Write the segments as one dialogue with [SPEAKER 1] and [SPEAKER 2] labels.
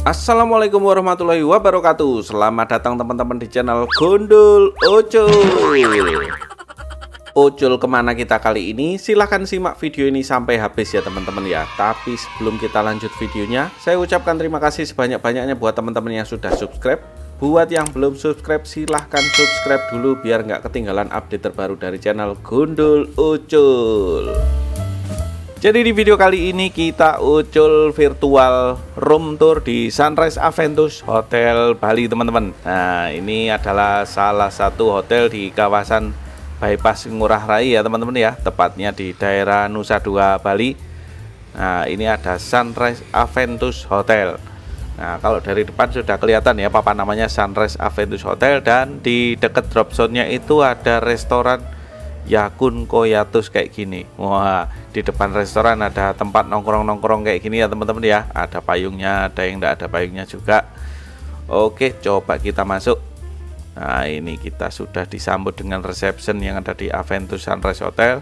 [SPEAKER 1] Assalamualaikum warahmatullahi wabarakatuh. Selamat datang teman-teman di channel Gundul Ucul. Ucul kemana kita kali ini? Silahkan simak video ini sampai habis ya teman-teman ya. Tapi sebelum kita lanjut videonya, saya ucapkan terima kasih sebanyak-banyaknya buat teman-teman yang sudah subscribe. Buat yang belum subscribe, silahkan subscribe dulu biar nggak ketinggalan update terbaru dari channel Gundul Ucul. Jadi di video kali ini kita ucul virtual room tour di Sunrise Aventus Hotel Bali teman-teman. Nah ini adalah salah satu hotel di kawasan Bypass Ngurah Rai ya teman-teman ya. Tepatnya di daerah Nusa Dua Bali. Nah ini ada Sunrise Aventus Hotel. Nah kalau dari depan sudah kelihatan ya papan namanya Sunrise Aventus Hotel. Dan di dekat drop zone-nya itu ada restoran Yakun Koyatus kayak gini. Wah, di depan restoran ada tempat nongkrong-nongkrong kayak gini ya teman-teman ya. Ada payungnya, ada yang enggak ada payungnya juga. Oke, coba kita masuk. Nah, ini kita sudah disambut dengan reception yang ada di Aventus Sunrise Hotel.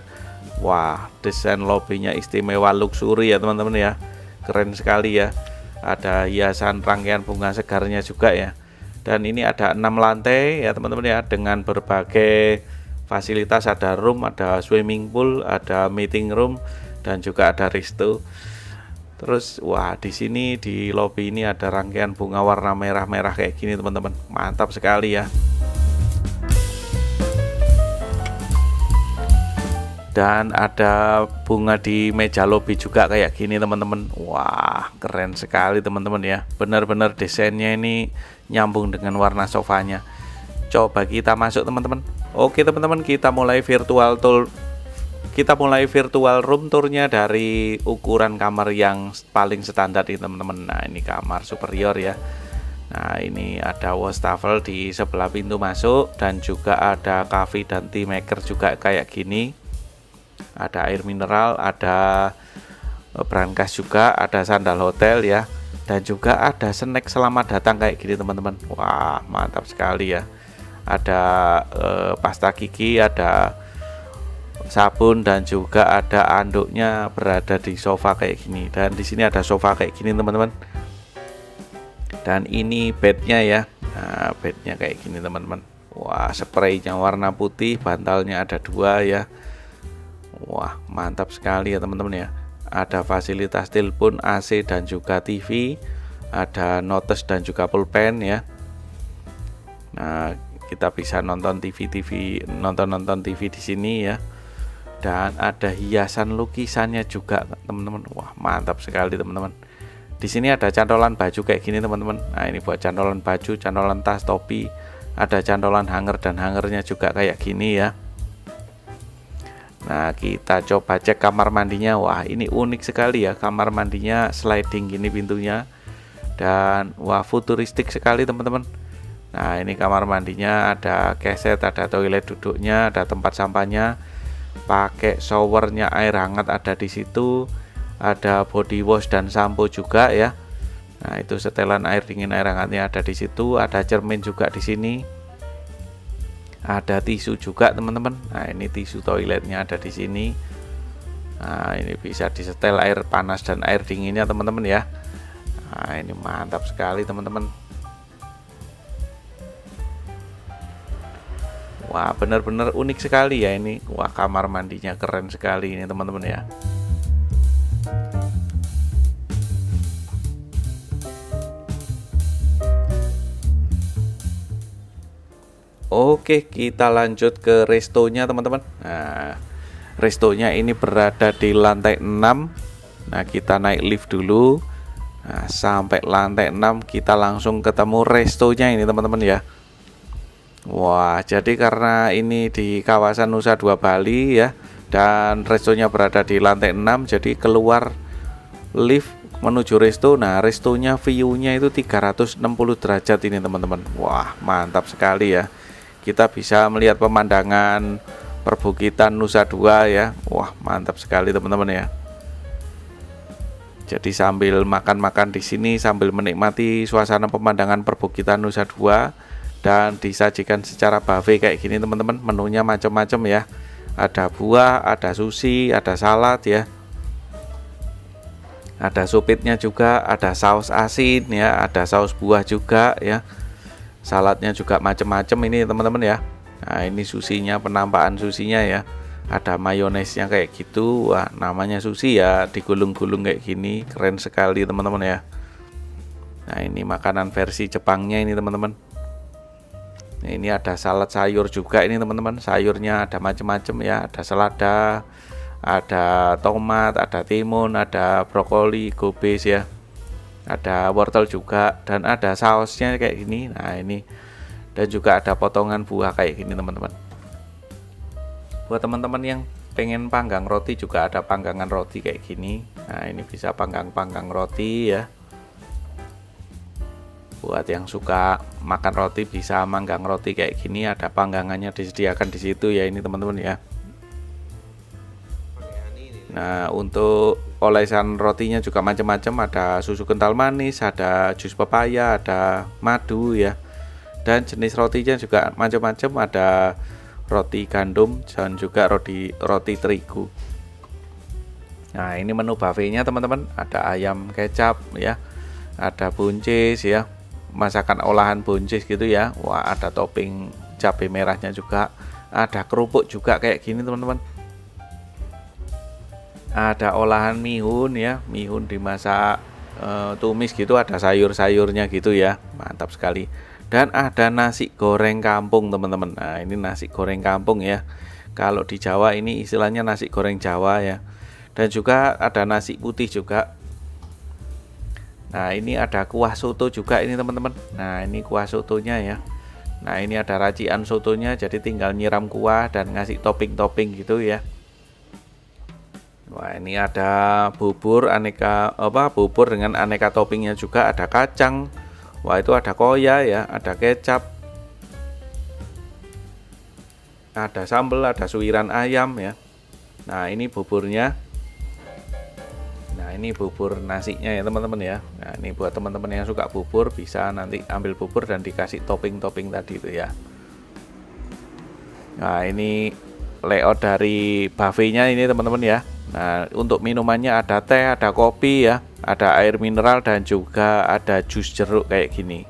[SPEAKER 1] Wah, desain lobbynya istimewa luxury ya teman-teman ya. Keren sekali ya. Ada hiasan rangkaian bunga segarnya juga ya. Dan ini ada 6 lantai ya teman-teman ya, dengan berbagai fasilitas. Ada room, ada swimming pool, ada meeting room, dan juga ada resto. Terus wah di sini di lobby ini ada rangkaian bunga warna merah-merah kayak gini teman-teman. Mantap sekali ya. Dan ada bunga di meja lobby juga kayak gini teman-teman. Wah keren sekali teman-teman ya. Benar-benar desainnya ini nyambung dengan warna sofanya. Coba kita masuk teman-teman. Oke teman-teman, kita mulai virtual tour. Kita mulai virtual room tournya dari ukuran kamar yang paling standar ini teman-teman. Nah ini kamar superior ya. Nah ini ada wastafel di sebelah pintu masuk, dan juga ada cafe dan tea maker juga kayak gini. Ada air mineral, ada brankas juga, ada sandal hotel ya, dan juga ada snack selamat datang kayak gini teman-teman. Wah mantap sekali ya. Ada pasta gigi, ada sabun, dan juga ada anduknya berada di sofa kayak gini. Dan di sini ada sofa kayak gini teman-teman. Dan ini bednya ya. Nah, bednya kayak gini teman-teman. Wah, spraynya warna putih, bantalnya ada 2 ya. Wah, mantap sekali ya teman-teman ya. Ada fasilitas telepon, AC, dan juga TV. Ada notes dan juga pulpen ya. Nah, kita bisa nonton TV TV di sini ya. Dan ada hiasan lukisannya juga teman-teman. Wah mantap sekali teman-teman. Di sini ada cantolan baju kayak gini teman-teman. Nah ini buat cantolan baju, cantolan tas, topi. Ada cantolan hanger, dan hangernya juga kayak gini ya. Nah kita coba cek kamar mandinya. Wah ini unik sekali ya, kamar mandinya sliding gini pintunya. Dan wah futuristik sekali teman-teman. Nah ini kamar mandinya, ada keset, ada toilet duduknya, ada tempat sampahnya, pakai showernya air hangat ada di situ, ada body wash dan sampo juga ya. Nah itu setelan air dingin air hangatnya ada di situ, ada cermin juga di sini, ada tisu juga teman-teman. Nah ini tisu toiletnya ada di sini. Nah ini bisa disetel air panas dan air dinginnya teman-teman ya. Nah ini mantap sekali teman-teman. Wah benar-benar unik sekali ya ini. Wah kamar mandinya keren sekali ini teman-teman ya. Oke kita lanjut ke restonya teman-teman. Nah restonya ini berada di lantai 6. Nah kita naik lift dulu. Nah sampai lantai 6 kita langsung ketemu restonya ini teman-teman ya. Wah, jadi karena ini di kawasan Nusa Dua Bali ya, dan restonya berada di lantai 6, jadi keluar lift menuju resto. Nah, restonya view-nya itu 360 derajat ini teman-teman. Wah, mantap sekali ya. Kita bisa melihat pemandangan perbukitan Nusa Dua ya. Wah, mantap sekali teman-teman ya. Jadi sambil makan-makan di sini, sambil menikmati suasana pemandangan perbukitan Nusa Dua. Dan disajikan secara buffet kayak gini teman-teman. Menunya macam-macam ya. Ada buah, ada sushi, ada salad ya. Ada supitnya juga, ada saus asin ya, ada saus buah juga ya. Saladnya juga macem-macem ini teman-teman ya. Nah ini susinya, penampakan susinya ya. Ada mayonesnya kayak gitu. Wah namanya sushi ya, digulung-gulung kayak gini, keren sekali teman-teman ya. Nah ini makanan versi Jepangnya ini teman-teman. Nah, ini ada salad sayur juga ini teman-teman. Sayurnya ada macem-macem ya, ada selada, ada tomat, ada timun, ada brokoli, gobes ya, ada wortel juga, dan ada sausnya kayak gini. Nah ini, dan juga ada potongan buah kayak gini teman-teman. Buat teman-teman yang pengen panggang roti juga ada panggangan roti kayak gini. Nah ini bisa panggang roti ya. Buat yang suka makan roti bisa manggang roti kayak gini, ada panggangannya disediakan di situ ya ini teman-teman ya. Nah untuk olesan rotinya juga macam-macam, ada susu kental manis, ada jus pepaya, ada madu ya. Dan jenis rotinya juga macam-macam, ada roti gandum dan juga roti terigu. Nah ini menu buffetnya teman-teman, ada ayam kecap ya, ada buncis ya, masakan olahan buncis gitu ya. Wah ada topping cabai merahnya juga, ada kerupuk juga kayak gini teman-teman. Ada olahan mihun ya, mihun dimasak tumis gitu, ada sayur-sayurnya gitu ya, mantap sekali. Dan ada nasi goreng kampung teman-teman. Nah ini nasi goreng kampung ya, kalau di Jawa ini istilahnya nasi goreng Jawa ya. Dan juga ada nasi putih juga. Nah ini ada kuah soto juga ini teman-teman. Nah ini kuah sotonya ya. Nah ini ada racikan sotonya, jadi tinggal nyiram kuah dan ngasih topping-topping gitu ya. Wah ini ada bubur bubur dengan aneka toppingnya juga, ada kacang, wah itu ada koya ya, ada kecap, ada sambal, ada suiran ayam ya. Nah ini buburnya. Nah ini bubur nasinya ya teman-teman ya. Nah ini buat teman-teman yang suka bubur bisa nanti ambil bubur dan dikasih topping-topping tadi itu ya. Nah ini layout dari buffetnya ini teman-teman ya. Nah untuk minumannya ada teh, ada kopi ya, ada air mineral dan juga ada jus jeruk kayak gini.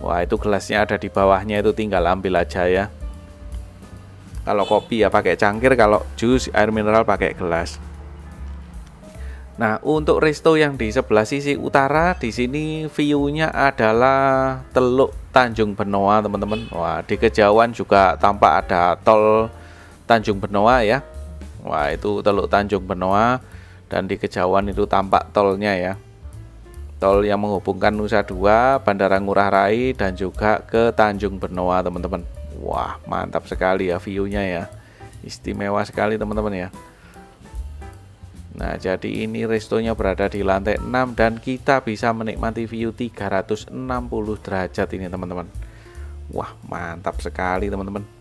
[SPEAKER 1] Wah itu gelasnya ada di bawahnya, itu tinggal ambil aja ya. Kalau kopi ya pakai cangkir, kalau jus air mineral pakai gelas. Nah untuk resto yang di sebelah sisi utara di sini view-nya adalah Teluk Tanjung Benoa teman-teman. Wah di kejauhan juga tampak ada tol Tanjung Benoa ya. Wah itu Teluk Tanjung Benoa, dan di kejauhan itu tampak tolnya ya. Tol yang menghubungkan Nusa Dua, Bandara Ngurah Rai dan juga ke Tanjung Benoa teman-teman. Wah mantap sekali ya view-nya ya, istimewa sekali teman-teman ya. Nah jadi ini restonya berada di lantai 6 dan kita bisa menikmati view 360 derajat ini teman-teman. Wah mantap sekali teman-teman.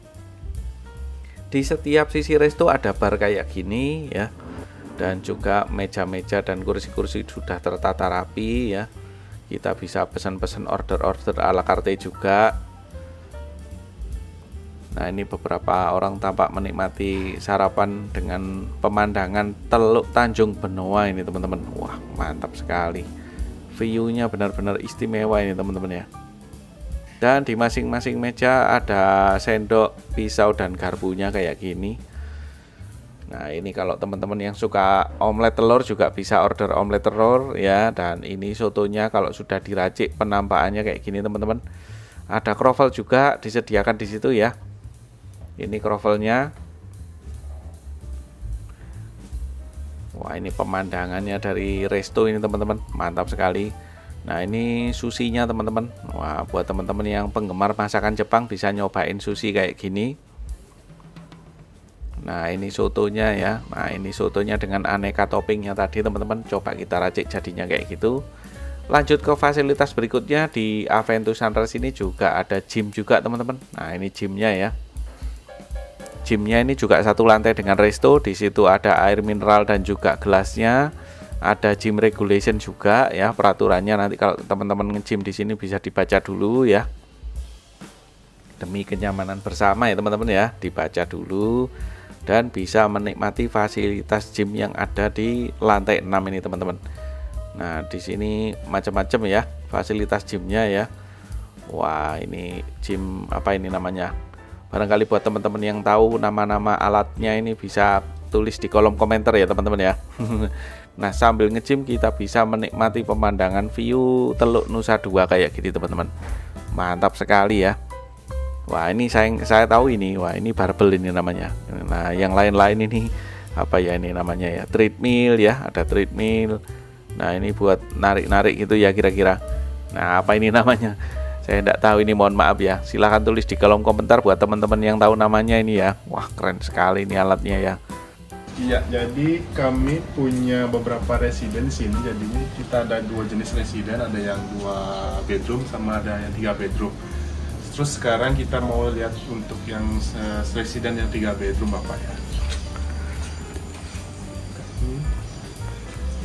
[SPEAKER 1] Di setiap sisi resto ada bar kayak gini ya, dan juga meja-meja dan kursi-kursi sudah tertata rapi ya. Kita bisa pesan-pesan order-order ala carte juga. Nah ini beberapa orang tampak menikmati sarapan dengan pemandangan Teluk Tanjung Benoa ini teman-teman. Wah mantap sekali, view-nya benar-benar istimewa ini teman-teman ya. Dan di masing-masing meja ada sendok, pisau dan garpunya kayak gini. Nah ini kalau teman-teman yang suka omelet telur juga bisa order omelet telur ya. Dan ini sotonya kalau sudah diracik penampakannya kayak gini teman-teman. Ada kroffel juga disediakan di situ ya. Ini kroffelnya. Wah ini pemandangannya dari resto ini teman-teman, mantap sekali. Nah ini susinya teman-teman. Wah buat teman-teman yang penggemar masakan Jepang bisa nyobain sushi kayak gini. Nah ini sotonya ya. Nah ini sotonya dengan aneka toppingnya tadi teman-teman. Coba kita racik jadinya kayak gitu. Lanjut ke fasilitas berikutnya, di Aventus Sunrise ini juga ada gym juga teman-teman. Nah ini gymnya ya. Gymnya ini juga satu lantai dengan resto. Di situ ada air mineral dan juga gelasnya. Ada gym regulation juga ya, peraturannya nanti kalau teman-teman nge-gym di sini bisa dibaca dulu ya. Demi kenyamanan bersama ya teman-teman ya, dibaca dulu dan bisa menikmati fasilitas gym yang ada di lantai 6 ini teman-teman. Nah, di sini macam-macam ya fasilitas gymnya ya. Wah, ini gym apa ini namanya? Barangkali buat teman-teman yang tahu nama-nama alatnya ini bisa tulis di kolom komentar ya teman-teman ya. Nah, sambil nge-gym kita bisa menikmati pemandangan view Teluk Nusa Dua kayak gini teman-teman. Mantap sekali ya. Wah, ini saya tahu ini. Wah, ini barbel ini namanya. Nah, yang lain-lain ini apa ya ini namanya ya? Treadmill ya, ada treadmill. Nah, ini buat narik-narik gitu ya kira-kira. Nah, apa ini namanya? Saya tidak tahu ini, mohon maaf ya. Silahkan tulis di kolom komentar buat teman-teman yang tahu namanya ini ya. Wah, keren sekali ini alatnya ya.
[SPEAKER 2] Iya, jadi kami punya beberapa residen di sini. Jadinya kita ada 2 jenis residen, ada yang 2 bedroom sama ada yang 3 bedroom. Terus sekarang kita mau lihat untuk yang residen yang 3 bedroom Bapak ya.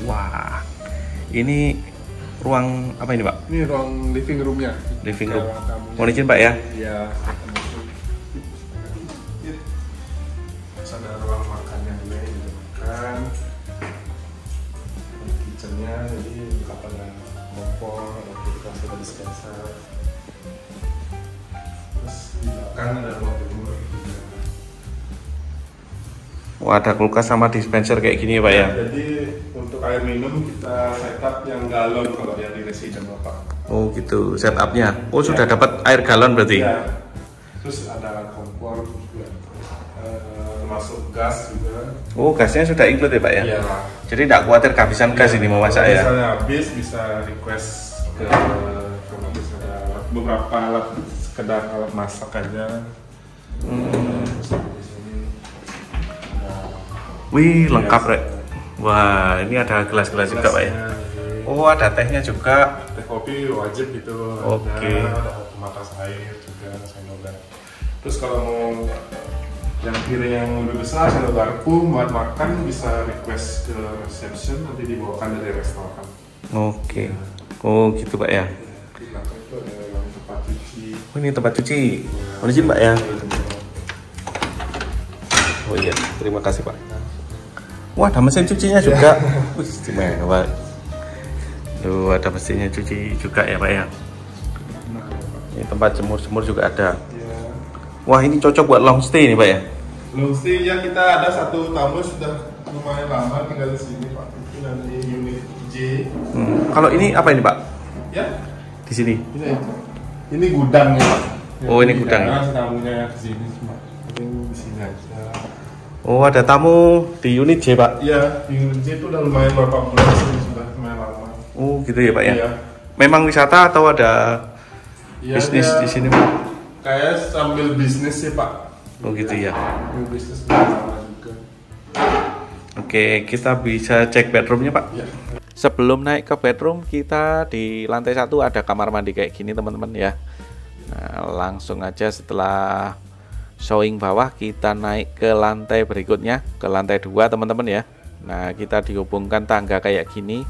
[SPEAKER 1] Wah, ini ruang apa ini Pak?
[SPEAKER 2] Ini ruang living roomnya.
[SPEAKER 1] Living room. Mohon izin Pak ya.
[SPEAKER 2] Iya. Terus ada ruang makannya juga, ini makan. Kitchennya, jadi kapan ada kompor, ada kulkas, ada dispenser. Terus di belakang ada ruang timur.
[SPEAKER 1] Wah, ada kulkas sama dispenser kayak gini ya Pak ya.
[SPEAKER 2] Jadi untuk air minum kita setup yang galon kalau yang di residen Bapak.
[SPEAKER 1] Oh gitu setupnya. Oh ya. Sudah dapat air galon berarti.
[SPEAKER 2] Ya. Terus ada kompor juga, termasuk gas juga.
[SPEAKER 1] Oh, gasnya sudah include ya Pak ya.
[SPEAKER 2] Iya.
[SPEAKER 1] Jadi tidak khawatir kehabisan gas ini mau masak ya.
[SPEAKER 2] Misalnya habis bisa request ke kalau misalnya beberapa alat, sekedar alat masak aja.
[SPEAKER 1] Wih, lengkap Rek. Wah, ini ada gelas-gelas juga Pak ya. Oh, ada tehnya juga.
[SPEAKER 2] Teh kopi wajib gitu.
[SPEAKER 1] Oke.
[SPEAKER 2] Ada pematas air juga, sendok. Terus kalau mau yang piring yang lebih besar, sendok garpu buat makan bisa request ke reception, nanti dibawakan dari restoran.
[SPEAKER 1] Oke. Oh, gitu Pak ya.
[SPEAKER 2] Di belakang itu ada yang tempat cuci.
[SPEAKER 1] Oh, ini tempat cuci. Mohon izin Pak ya. Oh iya, terima kasih Pak. Wah, ada mesin cucinya juga. Wih, istimewa. Tuh, ada mesinnya cuci juga ya Pak ya. Ini tempat jemur-jemur juga ada. Wah, ini cocok buat long stay nih Pak ya.
[SPEAKER 2] Long stay ya, kita ada satu tamu sudah lumayan lama tinggal di sini Pak. Itu dari unit J.
[SPEAKER 1] Kalau ini apa ini Pak?
[SPEAKER 2] Ya.
[SPEAKER 1] Di sini.
[SPEAKER 2] Ini gudangnya Pak.
[SPEAKER 1] Oh, ini gudang.
[SPEAKER 2] Tamunya ke sini cuma di sini aja.
[SPEAKER 1] Oh, ada tamu di unit J Pak?
[SPEAKER 2] Iya, di unit J itu udah lumayan berapa bulan sini, sudah lumayan lama.
[SPEAKER 1] Oh, gitu ya Pak ya?
[SPEAKER 2] Iya.
[SPEAKER 1] Memang wisata atau ada bisnis
[SPEAKER 2] ya,
[SPEAKER 1] di sini Pak?
[SPEAKER 2] Kayak sambil bisnis sih Pak.
[SPEAKER 1] Oh gitu ya?
[SPEAKER 2] Sambil bisnis bersama juga.
[SPEAKER 1] Oke, kita bisa cek bedroomnya Pak?
[SPEAKER 2] Iya.
[SPEAKER 1] Sebelum naik ke bedroom, kita di lantai 1 ada kamar mandi kayak gini teman-teman ya. Nah, langsung aja setelah showing bawah kita naik ke lantai berikutnya, ke lantai 2 teman-teman ya. Nah, kita dihubungkan tangga kayak gini.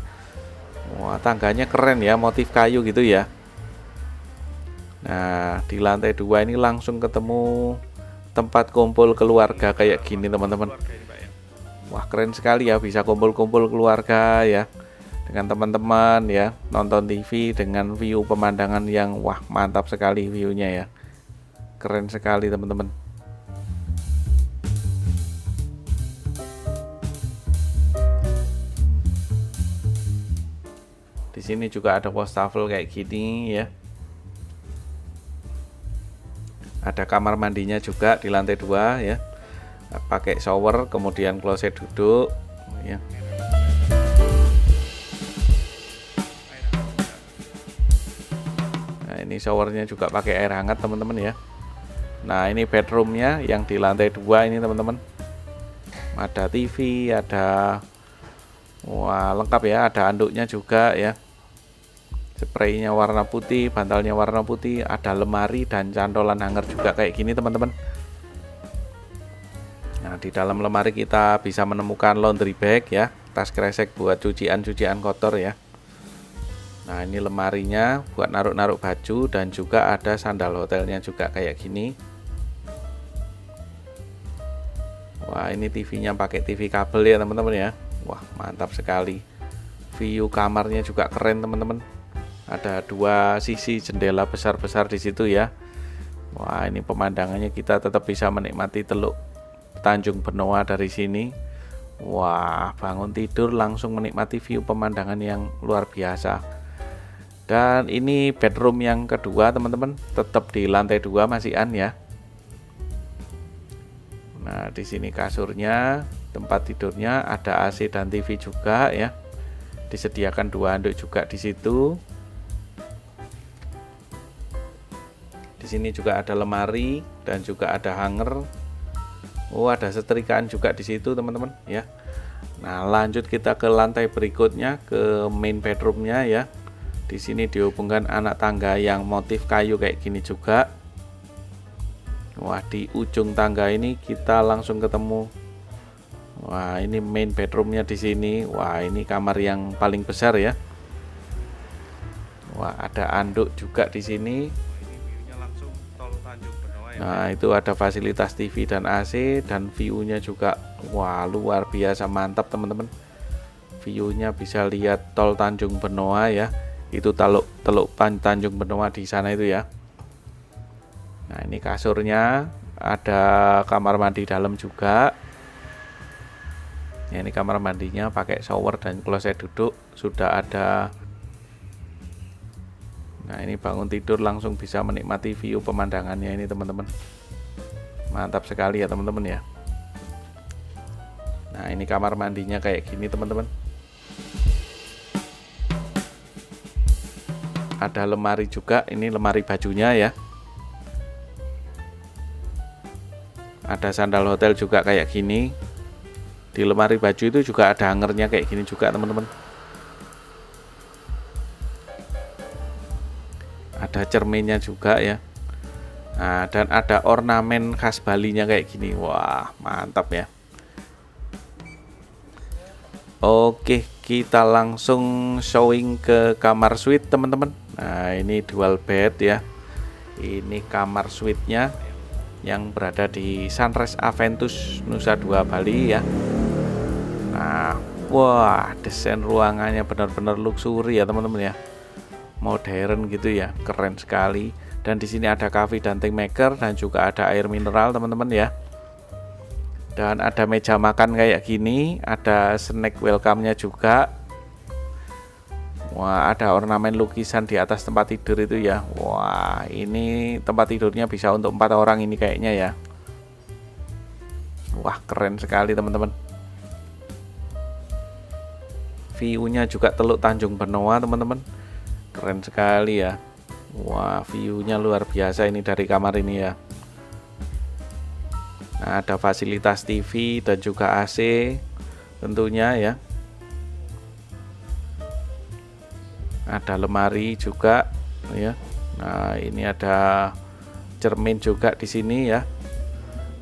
[SPEAKER 1] Wah, tangganya keren ya, motif kayu gitu ya. Nah, di lantai 2 ini langsung ketemu tempat kumpul keluarga kayak gini teman-teman. Wah, keren sekali ya, bisa kumpul-kumpul keluarga ya, dengan teman-teman ya, nonton TV dengan view pemandangan yang wah mantap sekali viewnya ya. Keren sekali teman-teman. Di sini juga ada wastafel kayak gini ya. Ada kamar mandinya juga di lantai 2 ya. Pakai shower, kemudian kloset duduk ya. Nah, ini showernya juga pakai air hangat teman-teman ya. Nah, ini bedroomnya yang di lantai 2 ini teman-teman. Ada TV, ada wah lengkap ya, ada anduknya juga ya. Spraynya warna putih, bantalnya warna putih, ada lemari dan cantolan hanger juga kayak gini teman-teman. Nah, di dalam lemari kita bisa menemukan laundry bag ya, tas kresek buat cucian-cucian kotor ya. Nah, ini lemarinya buat naruh-naruh baju dan juga ada sandal hotelnya juga kayak gini. Wah, ini TV-nya pakai TV kabel ya teman-teman ya. Wah, mantap sekali. View kamarnya juga keren teman-teman. Ada dua sisi jendela besar-besar di situ ya. Wah, ini pemandangannya kita tetap bisa menikmati Teluk Tanjung Benoa dari sini. Wah, bangun tidur langsung menikmati view pemandangan yang luar biasa. Dan ini bedroom yang kedua teman-teman, tetap di lantai 2 masih ya. Nah, di sini kasurnya, tempat tidurnya, ada AC dan TV juga ya. Disediakan 2 handuk juga di situ. Di sini juga ada lemari dan juga ada hanger. Oh, ada setrikaan juga di situ teman-teman ya. Nah, lanjut kita ke lantai berikutnya, ke main bedroomnya ya. Di sini dihubungkan anak tangga yang motif kayu kayak gini juga. Wah, di ujung tangga ini kita langsung ketemu. Wah, ini main bedroomnya di sini. Wah, ini kamar yang paling besar ya. Wah, ada anduk juga di sini. Ini view-nya langsung Tol Tanjung Benoa ya. Nah, itu ada fasilitas TV dan AC dan view-nya juga wah luar biasa mantap teman-teman. View-nya bisa lihat Tol Tanjung Benoa ya. Itu Teluk Tanjung Benoa di sana itu ya. Nah, ini kasurnya, ada kamar mandi dalam juga. Ya, ini kamar mandinya pakai shower dan kloset duduk sudah ada. Nah, ini bangun tidur langsung bisa menikmati view pemandangannya ini teman-teman. Mantap sekali ya teman-teman ya. Nah, ini kamar mandinya kayak gini teman-teman. Ada lemari juga, ini lemari bajunya ya. Ada sandal hotel juga kayak gini. Di lemari baju itu juga ada hangernya kayak gini juga teman-teman. Ada cerminnya juga ya. Nah, dan ada ornamen khas Balinya kayak gini. Wah, mantap ya. Oke, kita langsung showing ke kamar suite teman-teman. Nah, ini dual bed ya. Ini kamar suite-nya yang berada di Sunrise Aventus Nusa Dua Bali ya. Nah, wah, desain ruangannya benar-benar luxury ya teman-teman ya. Modern gitu ya, keren sekali. Dan di sini ada coffee dan tea maker dan juga ada air mineral teman-teman ya. Dan ada meja makan kayak gini, ada snack welcome-nya juga. Wah, ada ornamen lukisan di atas tempat tidur itu ya. Wah, ini tempat tidurnya bisa untuk 4 orang ini kayaknya ya. Wah, keren sekali teman-teman. View-nya juga Teluk Tanjung Benoa teman-teman. Keren sekali ya. Wah, view-nya luar biasa ini dari kamar ini ya. Nah, ada fasilitas TV dan juga AC tentunya ya. Ada lemari juga ya. Nah, ini ada cermin juga di sini ya.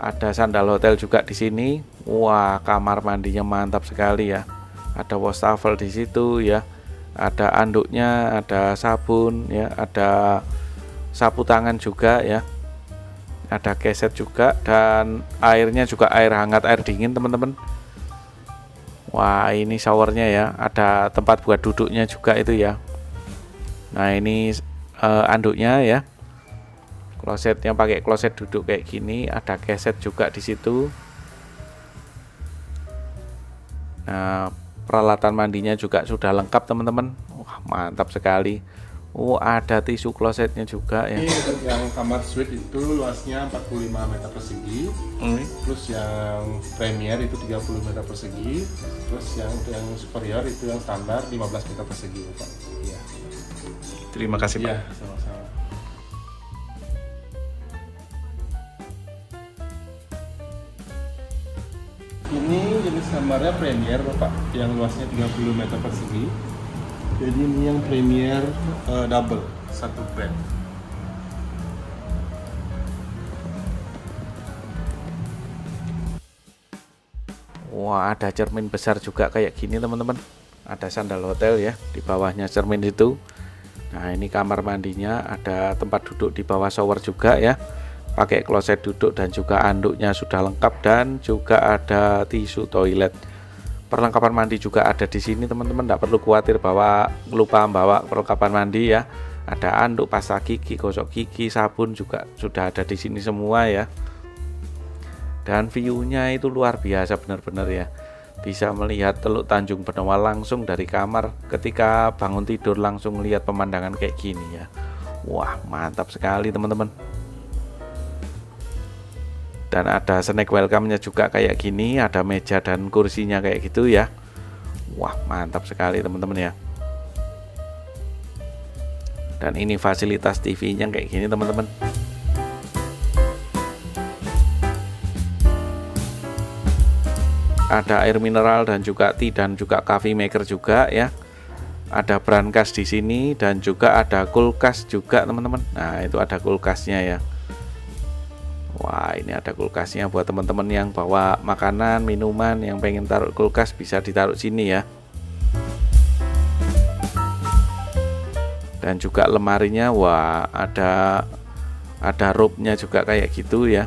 [SPEAKER 1] Ada sandal hotel juga di sini. Wah, kamar mandinya mantap sekali ya. Ada wastafel di situ ya. Ada anduknya, ada sabun ya, ada sapu tangan juga ya. Ada keset juga dan airnya juga air hangat, air dingin teman-teman. Wah, ini showernya ya. Ada tempat buat duduknya juga itu ya. Nah, ini anduknya ya. Klosetnya pakai kloset duduk kayak gini, ada keset juga di situ. Nah, peralatan mandinya juga sudah lengkap teman-teman. Wah, mantap sekali. Oh, ada tisu klosetnya juga ya.
[SPEAKER 2] Ini yang kamar suite itu luasnya 45 meter persegi. Terus yang premier itu 30 meter persegi. Terus yang superior itu yang standar 15 meter persegi, Pak. Iya.
[SPEAKER 1] Terima kasih, Pak.
[SPEAKER 2] Iya, sama-sama. Ini jenis kamarnya premier Bapak, yang luasnya 30 meter persegi. Jadi ini yang premier double, satu bed.
[SPEAKER 1] Wah, ada cermin besar juga kayak gini teman-teman. Ada sandal hotel ya, di bawahnya cermin itu. Nah, ini kamar mandinya, ada tempat duduk di bawah shower juga ya. Pakai kloset duduk dan juga anduknya sudah lengkap dan juga ada tisu toilet. Perlengkapan mandi juga ada di sini teman-teman, tidak perlu khawatir bahwa lupa bawa perlengkapan mandi ya. Ada anduk, pasta gigi, gosok gigi, sabun juga sudah ada di sini semua ya. Dan view-nya itu luar biasa benar-benar ya. Bisa melihat Teluk Tanjung Benoa langsung dari kamar, ketika bangun tidur langsung lihat pemandangan kayak gini ya. Wah, mantap sekali teman-teman. Dan ada snack welcome-nya juga kayak gini, ada meja dan kursinya kayak gitu ya. Wah, mantap sekali teman-teman ya. Dan ini fasilitas TV-nya kayak gini teman-teman. Ada air mineral dan juga tea dan juga coffee maker juga ya. Ada brankas di sini dan juga ada kulkas juga teman-teman. Nah, itu ada kulkasnya ya. Wah, ini ada kulkasnya buat teman-teman yang bawa makanan, minuman, yang pengen taruh kulkas bisa ditaruh sini ya. Dan juga lemarinya, wah ada rope-nya juga kayak gitu ya.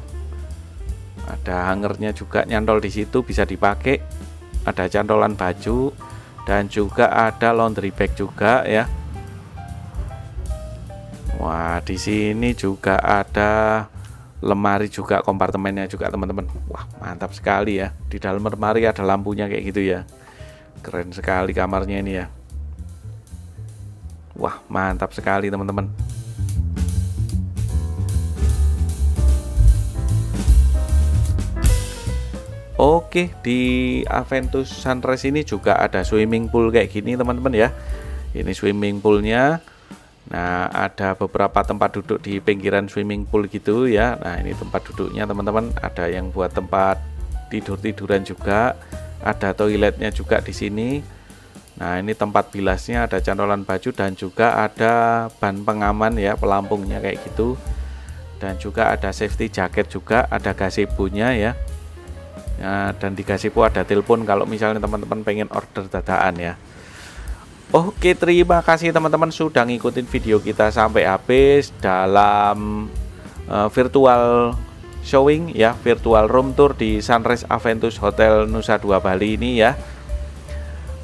[SPEAKER 1] Ada hangernya juga nyantol di situ bisa dipakai. Ada cantolan baju dan juga ada laundry bag juga ya. Wah, di sini juga ada lemari juga, kompartemennya juga teman-teman. Wah, mantap sekali ya. Di dalam lemari ada lampunya kayak gitu ya. Keren sekali kamarnya ini ya. Wah, mantap sekali teman-teman. Oke, di Aventus Sunrise ini juga ada swimming pool kayak gini teman-teman ya. Ini swimming poolnya. Nah, ada beberapa tempat duduk di pinggiran swimming pool gitu ya. Nah, ini tempat duduknya teman-teman. Ada yang buat tempat tidur-tiduran juga. Ada toiletnya juga di sini. Nah, ini tempat bilasnya, ada cantolan baju dan juga ada ban pengaman ya, pelampungnya kayak gitu. Dan juga ada safety jacket juga, ada gazebo-nya ya. Nah, dan di gazebo ada telepon kalau misalnya teman-teman pengen order dadakan ya. Oke, terima kasih teman-teman sudah ngikutin video kita sampai habis dalam virtual showing ya, virtual room tour di Sunrise Aventus Hotel Nusa Dua Bali ini ya.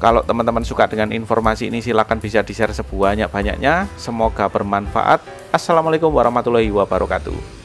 [SPEAKER 1] Kalau teman-teman suka dengan informasi ini silahkan bisa di-share sebanyak-banyaknya. Semoga bermanfaat. Assalamualaikum warahmatullahi wabarakatuh.